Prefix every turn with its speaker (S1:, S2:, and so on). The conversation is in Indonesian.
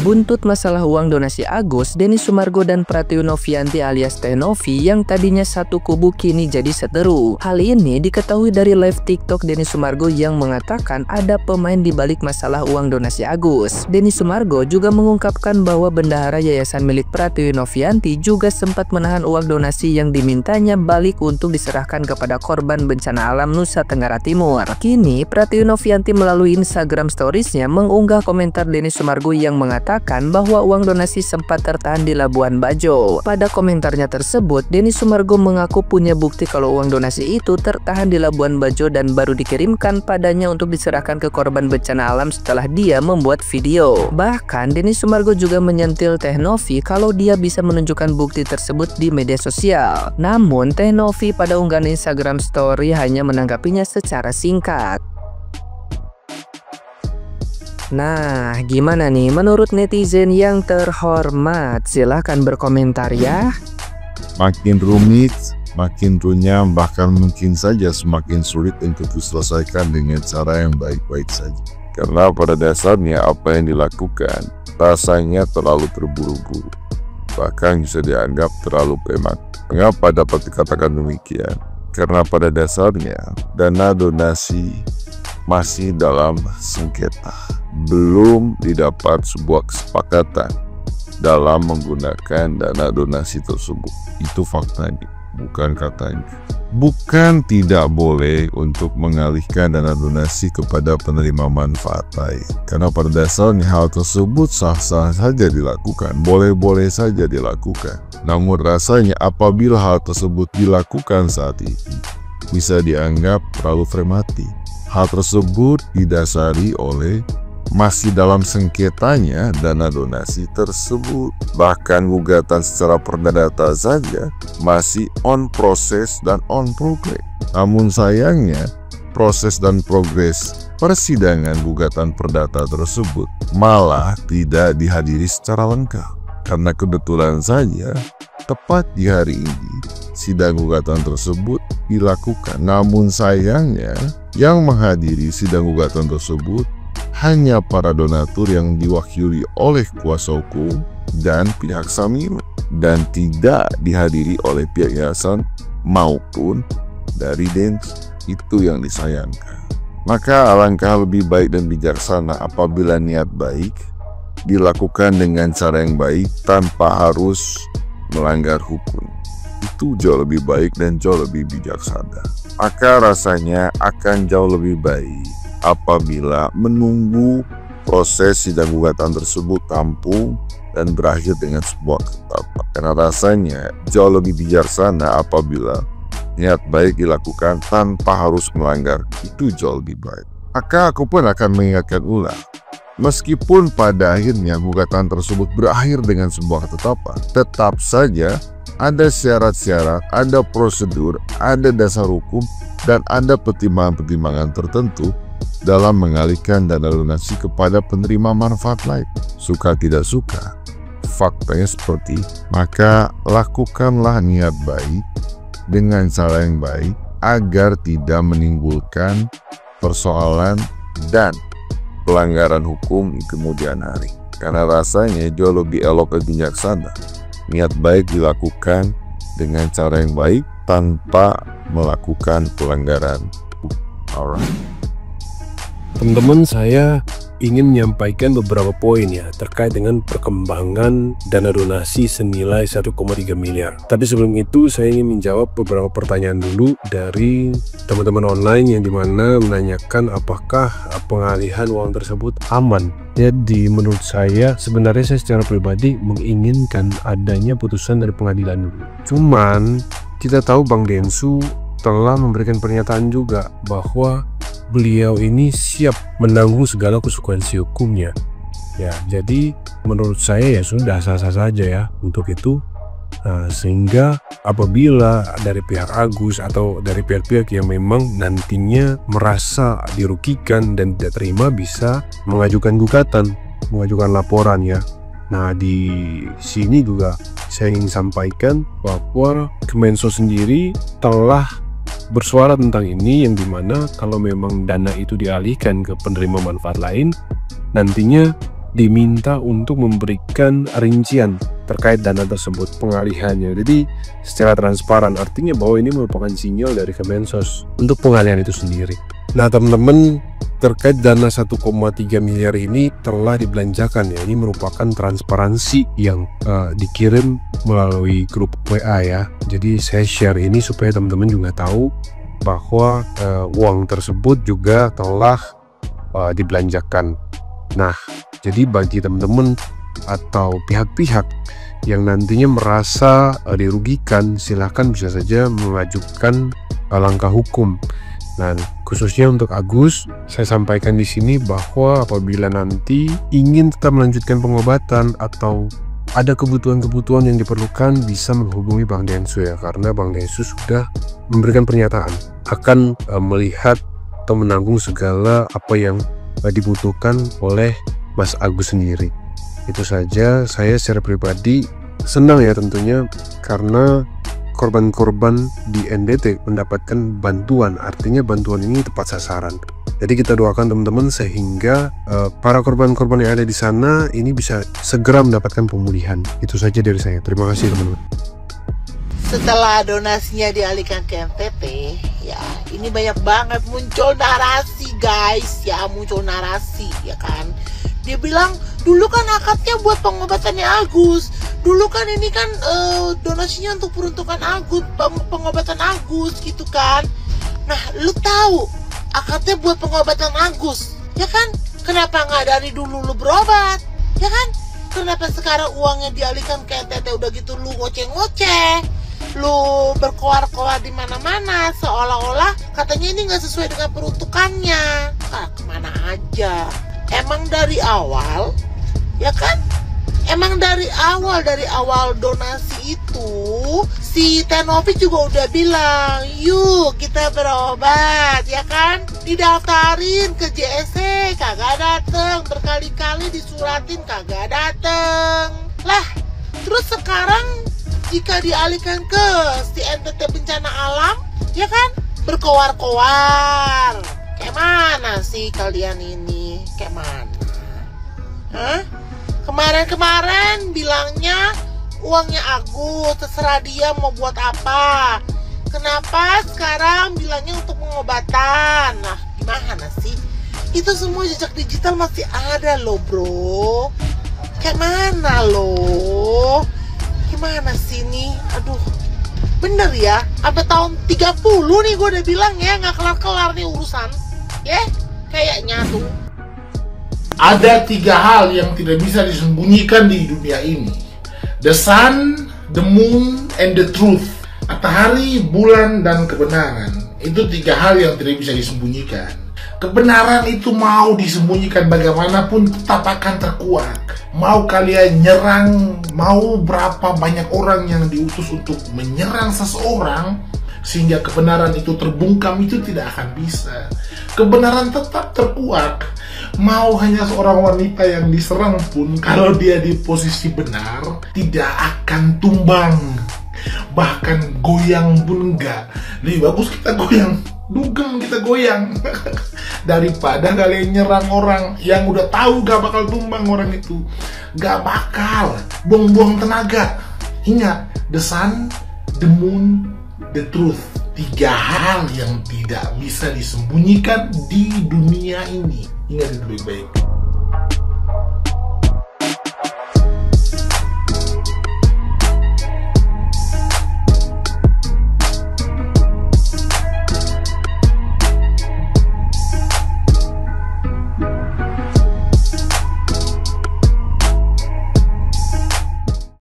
S1: Buntut masalah uang donasi Agus, Denny Sumargo dan Pratio Novianti alias Teh Novi yang tadinya satu kubu kini jadi seteru. Hal ini diketahui dari live TikTok Denny Sumargo yang mengatakan ada pemain di balik masalah uang donasi Agus. Denny Sumargo juga mengungkapkan bahwa bendahara yayasan milik Pratio Novianti juga sempat menahan uang donasi yang dimintanya balik untuk diserahkan kepada korban bencana alam Nusa Tenggara Timur. Kini Pratio Novianti melalui Instagram Stories-nya mengunggah komentar Denny Sumargo yang mengatakan bahwa uang donasi sempat tertahan di Labuan Bajo. Pada komentarnya tersebut, Denny Sumargo mengaku punya bukti kalau uang donasi itu tertahan di Labuan Bajo dan baru dikirimkan padanya untuk diserahkan ke korban bencana alam setelah dia membuat video. Bahkan Denny Sumargo juga menyentil Teh Novi kalau dia bisa menunjukkan bukti tersebut di media sosial. Namun Teh Novi pada unggahan Instagram Story hanya menanggapinya secara singkat. Nah, gimana nih menurut netizen yang terhormat? Silahkan berkomentar ya.
S2: Makin rumit, makin runyam, bahkan mungkin saja semakin sulit untuk diselesaikan dengan cara yang baik-baik saja. Karena pada dasarnya apa yang dilakukan rasanya terlalu terburu-buru, bahkan bisa dianggap terlalu prematur. Mengapa dapat dikatakan demikian? Karena pada dasarnya dana donasi masih dalam sengketa. Belum didapat sebuah kesepakatan dalam menggunakan dana donasi tersebut. Itu faktanya, bukan katanya. Bukan tidak boleh untuk mengalihkan dana donasi kepada penerima manfaat lain. Karena pada dasarnya hal tersebut sah-sah saja dilakukan, boleh-boleh saja dilakukan. Namun rasanya apabila hal tersebut dilakukan saat ini, bisa dianggap terlalu prematur. Hal tersebut didasari oleh masih dalam sengketanya dana donasi tersebut. Bahkan gugatan secara perdata saja masih on proses dan on progress. Namun sayangnya proses dan progres persidangan gugatan perdata tersebut malah tidak dihadiri secara lengkap. Karena kebetulan saja tepat di hari ini sidang gugatan tersebut dilakukan. Namun sayangnya yang menghadiri sidang gugatan tersebut hanya para donatur yang diwakili oleh kuasa hukum dan pihak Samim, dan tidak dihadiri oleh pihak yayasan maupun dari Densus. Itu yang disayangkan. Maka alangkah lebih baik dan bijaksana apabila niat baik dilakukan dengan cara yang baik tanpa harus melanggar hukum. Itu jauh lebih baik dan jauh lebih bijaksana. Maka rasanya akan jauh lebih baik apabila menunggu proses sidang gugatan tersebut rampung dan berakhir dengan sebuah ketetapan. Karena rasanya jauh lebih bijaksana apabila niat baik dilakukan tanpa harus melanggar. Itu jauh lebih baik. Maka aku pun akan mengingatkan ulang, meskipun pada akhirnya gugatan tersebut berakhir dengan sebuah ketetapan, tetap saja ada syarat-syarat, ada prosedur, ada dasar hukum, dan ada pertimbangan-pertimbangan tertentu dalam mengalihkan dana donasi kepada penerima manfaat lain. Suka tidak suka, faktanya seperti, maka lakukanlah niat baik dengan cara yang baik agar tidak menimbulkan persoalan dan pelanggaran hukum di kemudian hari. Karena rasanya jauh lebih elok dan bijaksana niat baik dilakukan dengan cara yang baik tanpa melakukan pelanggaran hukum. Alright.
S3: Teman-teman, saya ingin menyampaikan beberapa poin ya terkait dengan perkembangan dana donasi senilai 1,3 miliar. Tapi sebelum itu saya ingin menjawab beberapa pertanyaan dulu dari teman-teman online yang dimana menanyakan apakah pengalihan uang tersebut aman. Jadi menurut saya sebenarnya saya secara pribadi menginginkan adanya putusan dari pengadilan dulu. Cuman kita tahu Bang Densu telah memberikan pernyataan juga bahwa beliau ini siap menanggung segala konsekuensi hukumnya. Ya, jadi menurut saya ya sudah sah-sah saja ya untuk itu. Nah, sehingga apabila dari pihak Agus atau dari pihak-pihak yang memang nantinya merasa dirugikan dan tidak terima bisa mengajukan gugatan, mengajukan laporan ya. Nah, di sini juga saya ingin sampaikan bahwa Kemensos sendiri telah bersuara tentang ini, yang dimana kalau memang dana itu dialihkan ke penerima manfaat lain, nantinya diminta untuk memberikan rincian terkait dana tersebut, pengalihannya. Jadi secara transparan, artinya bahwa ini merupakan sinyal dari Kemensos untuk pengalihan itu sendiri. Nah teman-teman, terkait dana 1,3 miliar ini telah dibelanjakan ya. Ini merupakan transparansi yang dikirim melalui grup WA ya. Jadi saya share ini supaya teman-teman juga tahu bahwa uang tersebut juga telah dibelanjakan. Nah, jadi bagi teman-teman atau pihak-pihak yang nantinya merasa dirugikan, silahkan bisa saja mengajukan langkah hukum. Nah, khususnya untuk Agus, saya sampaikan di sini bahwa apabila nanti ingin tetap melanjutkan pengobatan atau ada kebutuhan-kebutuhan yang diperlukan, bisa menghubungi Bang Densu ya, karena Bang Densu sudah memberikan pernyataan akan melihat atau menanggung segala apa yang dibutuhkan oleh Mas Agus sendiri. Itu saja, saya secara pribadi senang ya tentunya karena korban-korban di NDT mendapatkan bantuan, artinya bantuan ini tepat sasaran. Jadi kita doakan teman-teman sehingga para korban-korban yang ada di sana ini bisa segera mendapatkan pemulihan. Itu saja dari saya. Terima kasih teman-teman.
S4: Setelah donasinya dialihkan ke NTT, ya ini banyak banget muncul narasi guys, ya muncul narasi ya kan. Dia bilang dulu kan akadnya buat pengobatannya Agus, dulu kan ini kan donasinya untuk peruntukan Agus, pengobatan Agus gitu kan. Nah lu tahu akadnya buat pengobatan Agus ya kan, kenapa nggak dari dulu lu berobat ya kan, kenapa sekarang uangnya dialihkan ke NTT udah gitu lu ngoceh-ngoceh, lu berkoar-koar di mana-mana seolah-olah katanya ini nggak sesuai dengan peruntukannya. Kemana aja? Emang dari awal, ya kan? Emang dari awal donasi itu si Tenovi juga udah bilang, yuk kita berobat, ya kan? Didaftarin ke JSC, kagak dateng, berkali-kali disuratin, kagak dateng. Lah, terus sekarang jika dialihkan ke si NTT bencana alam, ya kan? Berkoar-koar. Kayak mana sih kalian ini? Kayak mana? Hah? Kemarin-kemarin bilangnya uangnya Agus, terserah dia mau buat apa. Kenapa sekarang bilangnya untuk pengobatan? Nah, gimana sih? Itu semua jejak digital masih ada loh, bro. Kayak mana loh? Gimana sih nih? Aduh, bener ya? Sampai tahun 30 nih gue udah bilang ya, nggak kelar-kelar nih urusan. Ya, kayaknya tuh.
S5: Ada 3 hal yang tidak bisa disembunyikan di dunia ini. The sun, the moon, and the truth. Matahari, bulan, dan kebenaran. Itu 3 hal yang tidak bisa disembunyikan. Kebenaran itu mau disembunyikan bagaimanapun tetap akan terkuak. Mau kalian nyerang, mau berapa banyak orang yang diutus untuk menyerang seseorang, sehingga kebenaran itu terbungkam, itu tidak akan bisa. Kebenaran tetap terkuak. Mau hanya seorang wanita yang diserang pun, kalau dia di posisi benar, tidak akan tumbang. Bahkan goyang pun enggak. Lebih bagus kita goyang, dugem kita goyang daripada kalian nyerang orang yang udah tahu gak bakal tumbang orang itu. Gak bakal, buang-buang tenaga. Ingat, the sun, the moon, the truth. 3 hal yang tidak bisa disembunyikan di dunia ini. Ingat itu baik-baik.